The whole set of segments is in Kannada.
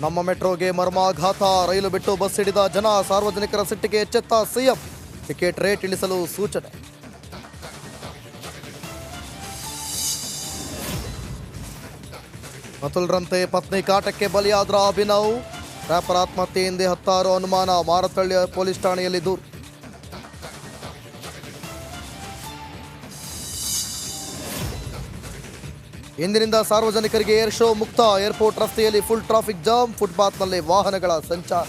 ನಮ್ಮ ಮೆಟ್ರೋಗೆ ಮರ್ಮಾಘಾತ. ರೈಲು ಬಿಟ್ಟು ಬಸ್ ಹಿಡಿದ ಜನ, ಸಾರ್ವಜನಿಕರ ಸಿಟ್ಟಿಗೆ ಎಚ್ಚೆತ್ತ ಸಿಎಂ. ಟಿಕೆಟ್ ರೇಟ್ ಇಳಿಸಲು ಸೂಚನೆ. ಮತುಲ್ರಂತೆ ಪತ್ನಿ ಕಾಟಕ್ಕೆ ಬಲಿಯಾದ್ರ ಅಭಿನವ್. ರ್ಯಾಪರ್ ಆತ್ಮಹತ್ಯೆಯಿಂದ 10 ಅನುಮಾನ. ಮಾರತಳ್ಳಿ ಪೊಲೀಸ್ ಠಾಣೆಯಲ್ಲಿ ದೂರು. ಇಂದಿನಿಂದ ಸಾರ್ವಜನಿಕರಿಗೆ ಏರ್ ಶೋ ಮುಕ್ತ. ಏರ್ಪೋರ್ಟ್ ರಸ್ತೆಯಲ್ಲಿ ಫುಲ್ ಟ್ರಾಫಿಕ್ ಜಾಮ್. ಫುಟ್ಪಾತ್ನಲ್ಲಿ ವಾಹನಗಳ ಸಂಚಾರ.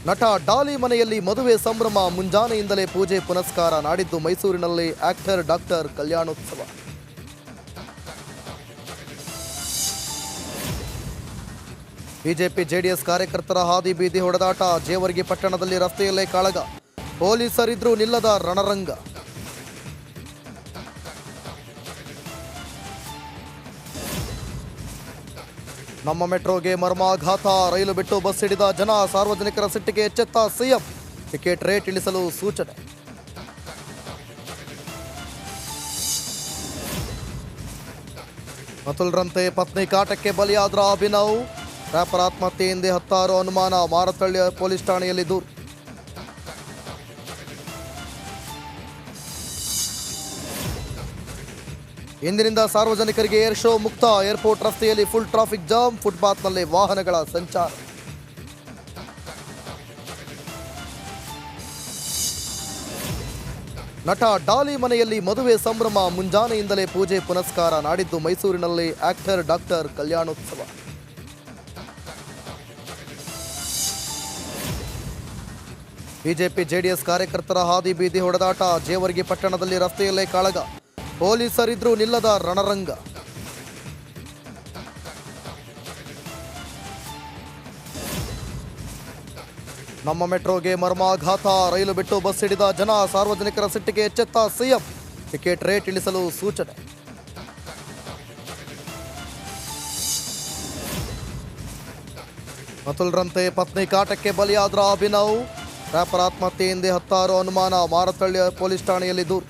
ನಟ ಡಾಲಿ ಮನೆಯಲ್ಲಿ ಮದುವೆ ಸಂಭ್ರಮ. ಮುಂಜಾನೆಯಿಂದಲೇ ಪೂಜೆ ಪುನಸ್ಕಾರ. ನಾಡಿದ್ದು ಮೈಸೂರಿನಲ್ಲಿ ಆಕ್ಟರ್ ಡಾಕ್ಟರ್ ಕಲ್ಯಾಣೋತ್ಸವ. ಬಿಜೆಪಿ ಜೆಡಿಎಸ್ ಕಾರ್ಯಕರ್ತರ ಹಾದಿ ಬೀದಿ ಹೊಡೆದಾಟ. ಜೇವರ್ಗಿ ಪಟ್ಟಣದಲ್ಲಿ ರಸ್ತೆಯಲ್ಲೇ ಕಾಳಗ. ಪೊಲೀಸರಿದ್ರೂ ನಿಲ್ಲದ ರಣರಂಗ. ನಮ್ಮ ಮೆಟ್ರೋಗೆ ಮರ್ಮಾಘಾತ. ರೈಲು ಬಿಟ್ಟು ಬಸ್ ಹಿಡಿದ ಜನ, ಸಾರ್ವಜನಿಕರ ಸಿಟ್ಟಿಗೆ ಎಚ್ಚೆತ್ತ ಸಿಎಂ. ಟಿಕೆಟ್ ರೇಟ್ ಇಳಿಸಲು ಸೂಚನೆ. ಮತುಲ್ರಂತೆ ಪತ್ನಿ ಕಾಟಕ್ಕೆ ಬಲಿಯಾದ್ರ ಅಭಿನವ್. ರ್ಯಾಪರ್ ಆತ್ಮಹತ್ಯೆಯಿಂದ 10 ಅನುಮಾನ. ಮಾರತಳ್ಳಿ ಪೊಲೀಸ್ ಠಾಣೆಯಲ್ಲಿ ದೂರು. ಇಂದಿನಿಂದ ಸಾರ್ವಜನಿಕರಿಗೆ ಏರ್ ಶೋ ಮುಕ್ತ. ಏರ್ಪೋರ್ಟ್ ರಸ್ತೆಯಲ್ಲಿ ಫುಲ್ ಟ್ರಾಫಿಕ್ ಜಾಮ್. ಫುಟ್ಪಾತ್ನಲ್ಲಿ ವಾಹನಗಳ ಸಂಚಾರ. ನಟ ಡಾಲಿ ಮನೆಯಲ್ಲಿ ಮದುವೆ ಸಂಭ್ರಮ. ಮುಂಜಾನೆಯಿಂದಲೇ ಪೂಜೆ ಪುನಸ್ಕಾರ. ನಾಡಿದ್ದು ಮೈಸೂರಿನಲ್ಲಿ ಆಕ್ಟರ್ ಡಾಕ್ಟರ್ ಕಲ್ಯಾಣೋತ್ಸವ. ಬಿಜೆಪಿ ಜೆಡಿಎಸ್ ಕಾರ್ಯಕರ್ತರ ಹಾದಿ ಬೀದಿ ಹೊಡೆದಾಟ. ಜೇವರ್ಗಿ ಪಟ್ಟಣದಲ್ಲಿ ರಸ್ತೆಯಲ್ಲೇ ಕಾಳಗ. ಪೊಲೀಸರಿದ್ರೂ ನಿಲ್ಲದ ರಣರಂಗ. ನಮ್ಮ ಮೆಟ್ರೋಗೆ ಮರ್ಮಾಘಾತ. ರೈಲು ಬಿಟ್ಟು ಬಸ್ ಹಿಡಿದ ಜನ, ಸಾರ್ವಜನಿಕರ ಸಿಟ್ಟಿಗೆ ಎಚ್ಚೆತ್ತ ಸಿಎಂ. ಟಿಕೆಟ್ ರೇಟ್ ಇಳಿಸಲು ಸೂಚನೆ. ಮತುಲ್ರಂತೆ ಪತ್ನಿ ಕಾಟಕ್ಕೆ ಬಲಿಯಾದ್ರ ಅಭಿನವ್. ರ್ಯಾಪರ್ ಆತ್ಮಹತ್ಯೆಯಿಂದ 10 ಅನುಮಾನ. ಮಾರತಳ್ಳಿ ಪೊಲೀಸ್ ಠಾಣೆಯಲ್ಲಿ ದೂರು.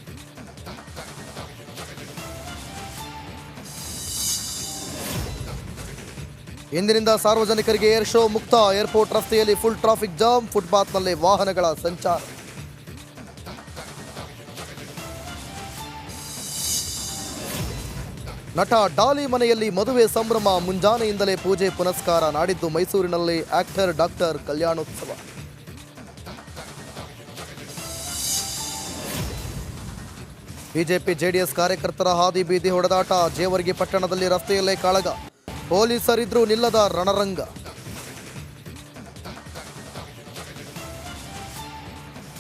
ಇಂದಿನಿಂದ ಸಾರ್ವಜನಿಕರಿಗೆ ಏರ್ ಶೋ ಮುಕ್ತ. ಏರ್ಪೋರ್ಟ್ ರಸ್ತೆಯಲ್ಲಿ ಫುಲ್ ಟ್ರಾಫಿಕ್ ಜಾಮ್. ಫುಟ್ಪಾತ್ನಲ್ಲಿ ವಾಹನಗಳ ಸಂಚಾರ. ನಟ ಡಾಲಿ ಮನೆಯಲ್ಲಿ ಮದುವೆ ಸಂಭ್ರಮ. ಮುಂಜಾನೆಯಿಂದಲೇ ಪೂಜೆ ಪುನಸ್ಕಾರ. ನಾಡಿದ್ದು ಮೈಸೂರಿನಲ್ಲಿ ಆಕ್ಟರ್ ಡಾಕ್ಟರ್ ಕಲ್ಯಾಣೋತ್ಸವ. ಬಿಜೆಪಿ ಜೆಡಿಎಸ್ ಕಾರ್ಯಕರ್ತರ ಹಾದಿ ಬೀದಿ ಹೊಡೆದಾಟ. ಜೇವರ್ಗಿ ಪಟ್ಟಣದಲ್ಲಿ ರಸ್ತೆಯಲ್ಲೇ ಕಾಳಗ. ಪೊಲೀಸರಿದ್ರೂ ನಿಲ್ಲದ ರಣರಂಗ.